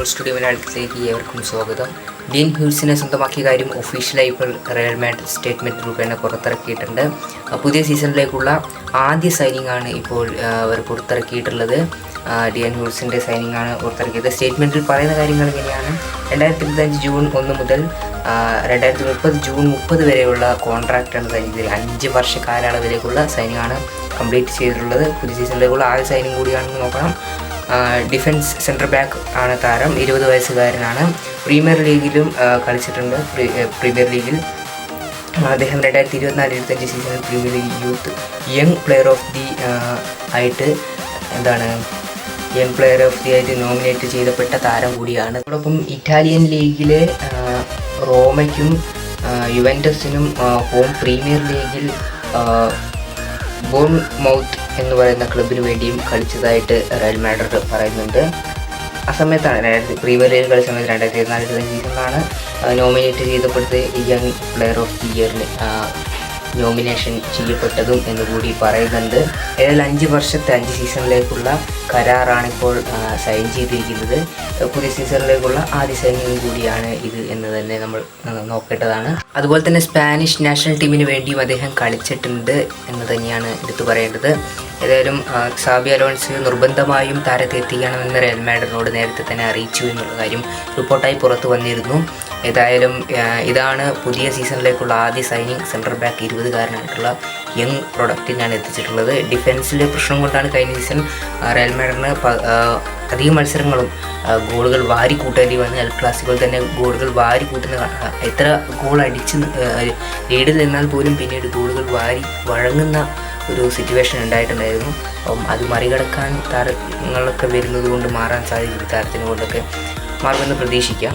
Football studio മലയാളത്തിലേക്ക് ഏവർക്കും സ്വാഗതം. ഡീൻ ഹ്യൂസിനെ സ്വന്തമാക്കിയ കാര്യം ഒഫീഷ്യലായി ഇപ്പോൾ റയൽ മാഡ്രിഡ് സ്റ്റേറ്റ്മെൻറ്റ് രൂപേണ പുറത്തിറക്കിയിട്ടുണ്ട്. പുതിയ സീസണിലേക്കുള്ള ആദ്യ സൈനിങ് ആണ് ഇപ്പോൾ അവർ പുറത്തിറക്കിയിട്ടുള്ളത്. ഡിയൻ ഹ്യൂസിൻ്റെ സൈനിങ് ആണ് പുറത്തിറക്കിയത്. സ്റ്റേറ്റ്മെൻറ്റിൽ പറയുന്ന കാര്യങ്ങൾ ഇങ്ങനെയാണ്: 2025 ജൂൺ 1 മുതൽ 2030 ജൂൺ 30 വരെയുള്ള കോൺട്രാക്റ്റാണ് സൈൻ ചെയ്തത്. 5 വർഷ കാലയളവിലേക്കുള്ള സൈനിങ് ആണ് കംപ്ലീറ്റ് ചെയ്തിട്ടുള്ളത്. പുതിയ സീസണിലേക്കുള്ള ആദ്യ സൈനിങ് കൂടിയാണെന്ന് നോക്കണം. ഡിഫൻസ് സെൻറ്റർ ബാക്ക് ആണ് താരം. 20 വയസ്സുകാരനാണ്. പ്രീമിയർ ലീഗിലും കളിച്ചിട്ടുണ്ട്. പ്രീമിയർ ലീഗിൽ അദ്ദേഹം 2024-25 സീസണിൽ premier league youth young player of the ആയിട്ട് നോമിനേറ്റ് ചെയ്യപ്പെട്ട താരം കൂടിയാണ്. അതോടൊപ്പം ഇറ്റാലിയൻ ലീഗിലെ റോമയ്ക്കും യുവൻറ്റസിനും ഹോം പ്രീമിയർ ലീഗിൽ ബോൺമൗത്ത് എന്ന് പറയുന്ന ക്ലബിന് വേണ്ടിയും കളിച്ചതായിട്ട് റയൽ മാഡ്രിഡ് പറയുന്നുണ്ട്. ആ സമയത്താണ് പ്രീമിയർ ലീഗ് കളിച്ച സമയത്ത് 2024 സീസണിലാണ് നോമിനേറ്റ് ചെയ്യപ്പെട്ടത്. യങ് പ്ലെയർ ഓഫ് ദി ഇയറിന് നോമിനേഷൻ ചെയ്യപ്പെട്ടതും എന്നുകൂടി പറയുന്നുണ്ട്. ഏതായാലും 5 വർഷത്തെ 5 സീസണിലേക്കുള്ള കരാറാണിപ്പോൾ സൈൻ ചെയ്തിരിക്കുന്നത്. പുതിയ സീസണിലേക്കുള്ള ആദ്യ സൈനിങ് കൂടിയാണ് ഇത് എന്ന് തന്നെ നമ്മൾ നോക്കേണ്ടതാണ്. അതുപോലെ തന്നെ സ്പാനിഷ് നാഷണൽ ടീമിന് വേണ്ടിയും അദ്ദേഹം കളിച്ചിട്ടുണ്ട് എന്ന് തന്നെയാണ് എടുത്തു പറയേണ്ടത്. ഏതായാലും സാബി അലോൺസ് നിർബന്ധമായും താരത്തെ എത്തിക്കണമെന്ന് റയൽ മാഡ്രിഡിനോട് നേരത്തെ തന്നെ അറിയിച്ചു എന്നുള്ള കാര്യം റിപ്പോർട്ടായി പുറത്തു വന്നിരുന്നു. ഏതായാലും ഇതാണ് പുതിയ സീസണിലേക്കുള്ള ആദ്യ സൈനിങ്. സെൻട്രൽ ബാക്ക് 20കാരനായിട്ടുള്ള യങ് പ്രൊഡക്റ്റിനാണ് എത്തിച്ചിട്ടുള്ളത്. ഡിഫൻസിലെ പ്രശ്നം കൊണ്ടാണ് കഴിഞ്ഞ സീസൺ റയൽ മാഡ്രിഡിന് അധികം മത്സരങ്ങളും ഗോളുകൾ വാരി കൂട്ടേണ്ടി വന്ന്. എൽ ക്ലാസിക്കോയിൽ തന്നെ ഗോളുകൾ വാരി കൂട്ടുന്ന എത്ര ഗോൾ അടിച്ച് ലീഡിൽ നിന്നാൽ പോലും പിന്നീട് ഗോളുകൾ വാരി വഴങ്ങുന്ന ഒരു സിറ്റുവേഷൻ ഉണ്ടായിട്ടുണ്ടായിരുന്നു. അപ്പം അത് മറികടക്കാൻ താരങ്ങളൊക്കെ വരുന്നത് കൊണ്ട് മാറാൻ സാധിക്കും. താരത്തിനെ കൊണ്ടൊക്കെ മാറുമെന്ന് പ്രതീക്ഷിക്കാം.